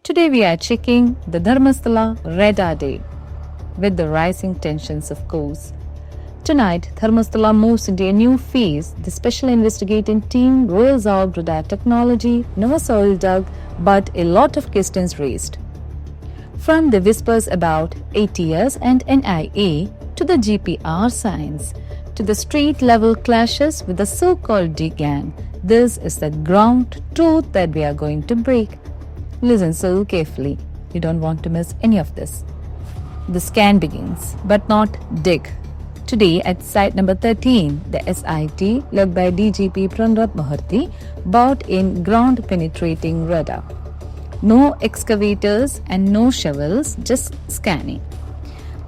Today we are checking the Dharmasthala radar day with the rising tensions, of course. Tonight, Dharmasthala moves into a new phase. The special investigating team rolls out radar technology, no soil dug, but a lot of questions raised. From the whispers about ATS and NIA to the GPR signs, to the street-level clashes with the so-called D gang, this is the ground truth that we are going to break. Listen so carefully. You don't want to miss any of this. The scan begins, but not dig. Today at site number 13, the SIT, led by DGP Pranrat Maharti, brought in ground-penetrating radar. No excavators and no shovels, just scanning.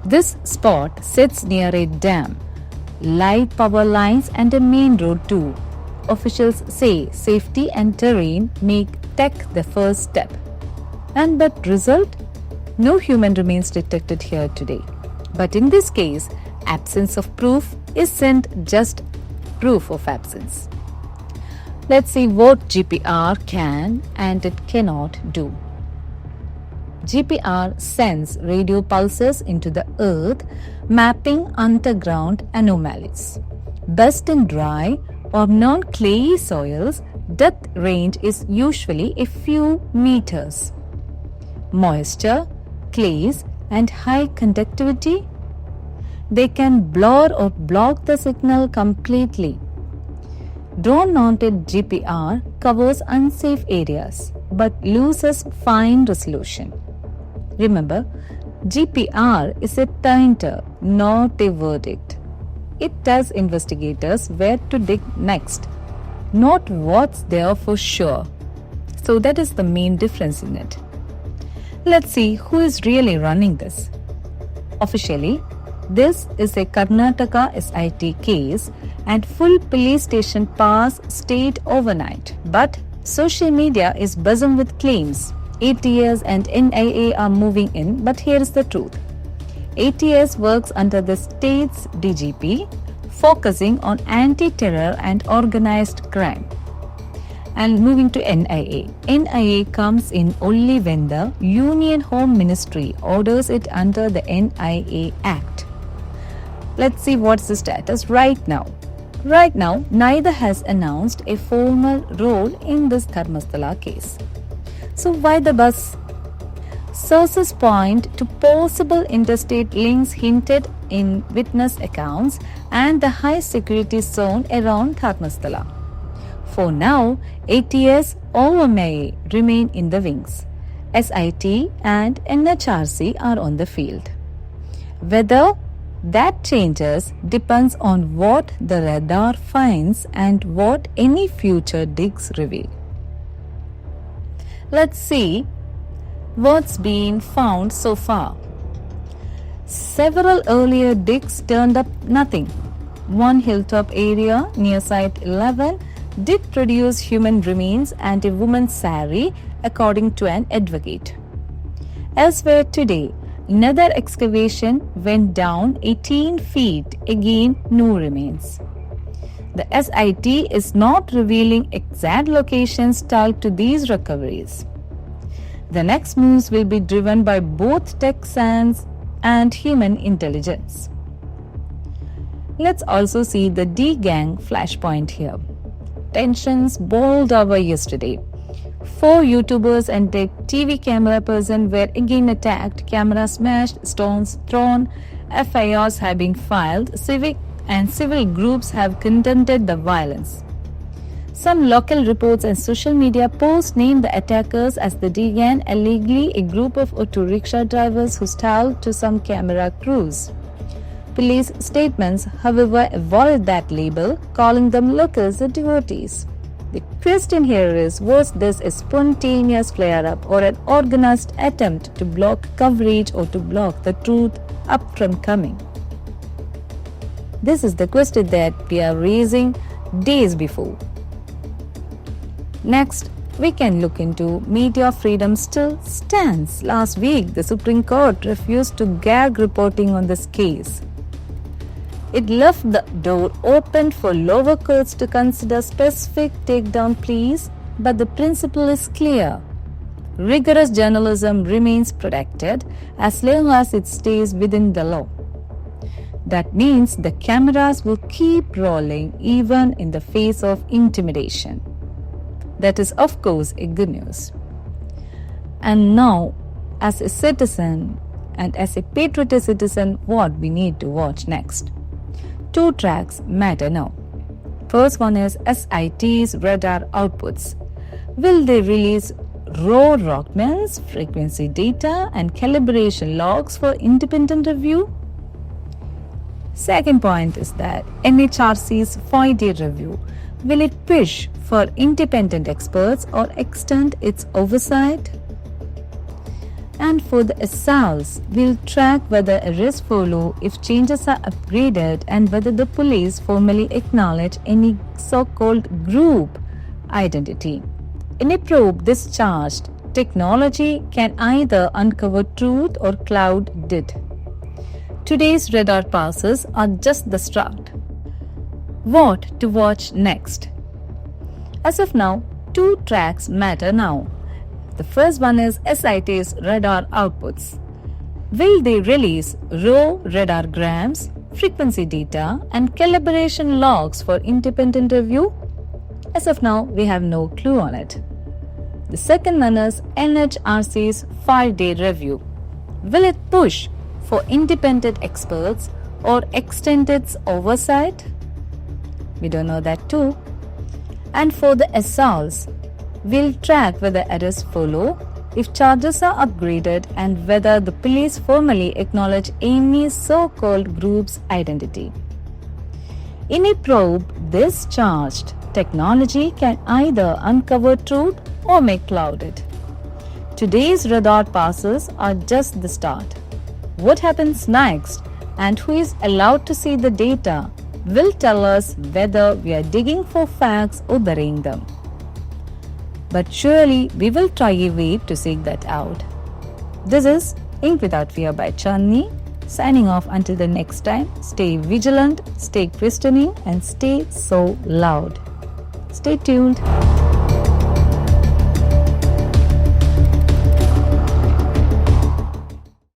This spot sits near a dam, light power lines and a main road too. Officials say safety and terrain make tech the first step. And but result? No human remains detected here today. But in this case, absence of proof isn't just proof of absence. Let's see what GPR can and it cannot do. GPR sends radio pulses into the earth, mapping underground anomalies. Best in dry or non-clayey soils, depth range is usually a few meters. Moisture, clays, and high conductivity, they can blur or block the signal completely. Drone-mounted GPR covers unsafe areas but loses fine resolution. Remember, GPR is a pointer, not a verdict. It tells investigators where to dig next, not what's there for sure. So that is the main difference in it. Let's see who is really running this. Officially, this is a Karnataka SIT case and full police station pass stayed overnight. But social media is buzzing with claims. ATS and NIA are moving in, but here is the truth. ATS works under the state's DGP, focusing on anti-terror and organized crime. And moving to NIA. NIA comes in only when the Union Home Ministry orders it under the NIA Act. Let's see what's the status right now. Right now, neither has announced a formal role in this Dharmasthala case. So why the buzz? Sources point to possible interstate links hinted in witness accounts and the high security zone around Dharmasthala. For now, ATS or NIA remain in the wings. SIT and NHRC are on the field. Whether that changes depends on what the radar finds and what any future digs reveal. Let's see what's been found so far. Several earlier digs turned up nothing. One hilltop area near Site 11 did produce human remains and a woman's sari, according to an advocate. Elsewhere today, another excavation went down 18 feet, again no remains. The SIT is not revealing exact locations tied to these recoveries. The next moves will be driven by both tech science and human intelligence. Let's also see the D gang flashpoint here. Tensions boiled over yesterday. 4 YouTubers and a TV camera person were again attacked, cameras smashed, stones thrown, FIRs have been filed, civic and civil groups have condemned the violence. Some local reports and social media posts named the attackers as the D gang, allegedly a group of auto rickshaw drivers hostile to some camera crews. Police statements, however, avoided that label, calling them locals or devotees. The question here is, was this a spontaneous flare-up or an organized attempt to block coverage or to block the truth up from coming? This is the question that we are raising days before. Next, we can look into media freedom still stands. Last week, the Supreme Court refused to gag reporting on this case. It left the door open for lower courts to consider specific takedown pleas, but the principle is clear. Rigorous journalism remains protected as long as it stays within the law. That means the cameras will keep rolling even in the face of intimidation. That is, of course, a good news. And now, as a citizen and as a patriotic citizen, what we need to watch next? 2 tracks matter now. First one is SIT's radar outputs. Will they release raw rockmans, frequency data, and calibration logs for independent review? Second point is that NHRC's 5-day review, will it push for independent experts or extend its oversight? And for the assaults, we'll track whether arrests follow if changes are upgraded and whether the police formally acknowledge any so-called group identity. In a probe this charged, technology can either uncover truth or cloud it. Today's radar passes are just the start. What to watch next? As of now, 2 tracks matter now. The first one is SIT's radar outputs. Will they release raw radargrams, frequency data, and calibration logs for independent review? As of now, we have no clue on it. The second one is NHRC's 5-day review. Will it push for independent experts or extend its oversight? We don't know that too. And for the assaults, we'll track whether arrests follow, if charges are upgraded, and whether the police formally acknowledge any so-called group's identity. In a probe this charged, technology can either uncover truth or make cloud it. Today's radar passes are just the start. What happens next and who is allowed to see the data will tell us whether we are digging for facts or burying them. But surely we will try a way to seek that out. This is Ink Without Fear by Chandni, signing off until the next time. Stay vigilant, stay questioning, and stay so loud. Stay tuned.